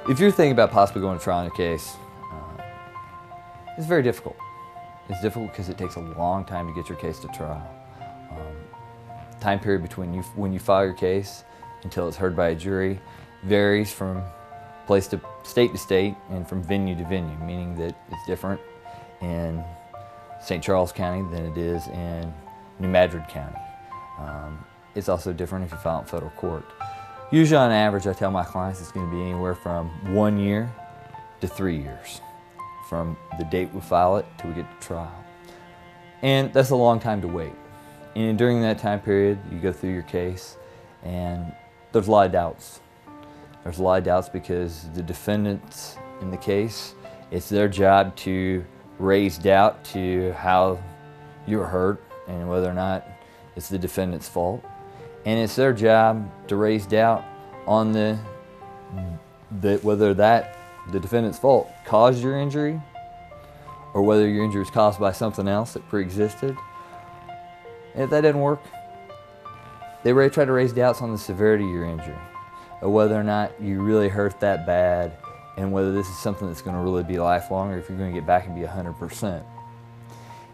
If you're thinking about possibly going to trial in a case, it's very difficult. It's difficult because it takes a long time to get your case to trial. Time period between when you file your case until it's heard by a jury varies from state to state and from venue to venue, meaning that it's different in St. Charles County than it is in New Madrid County. It's also different if you file in federal court. Usually on average, I tell my clients it's going to be anywhere from 1 year to 3 years from the date we file it till we get to trial. And that's a long time to wait. And during that time period, you go through your case and there's a lot of doubts. There's a lot of doubts because the defendants in the case, it's their job to raise doubt to how you were hurt and whether or not it's the defendant's fault. And it's their job to raise doubt on whether the defendant's fault caused your injury or whether your injury was caused by something else that pre-existed. And if that didn't work, they try to raise doubts on the severity of your injury, or whether or not you really hurt that bad, and whether this is something that's going to really be lifelong, or if you're going to get back and be 100%.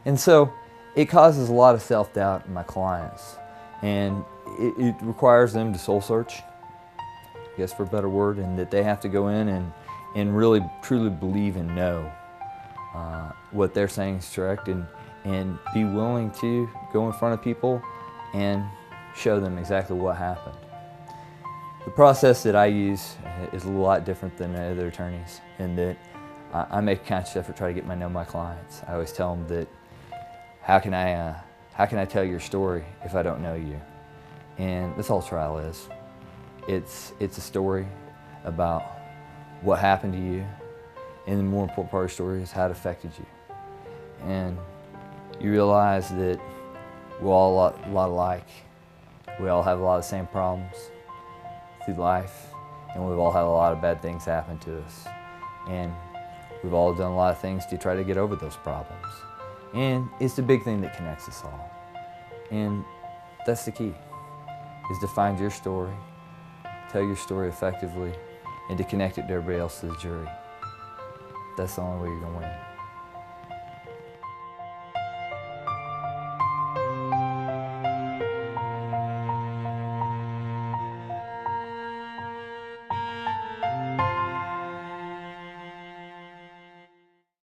And so it causes a lot of self-doubt in my clients, and it requires them to soul search, I guess for a better word, and that they have to go in and really truly believe and know what they're saying is correct, and be willing to go in front of people and show them exactly what happened. The process that I use is a lot different than other attorneys in that I make a conscious effort to try to know my clients. I always tell them that how can I tell your story if I don't know you? And that's all trial is. It's a story about what happened to you, and the more important part of the story is how it affected you. And you realize that we're all a lot alike. We all have a lot of the same problems through life, and we've all had a lot of bad things happen to us. And we've all done a lot of things to try to get over those problems. And it's the big thing that connects us all. And that's the key, is to find your story, tell your story effectively, and to connect it to everybody else to the jury. That's the only way you're going to win.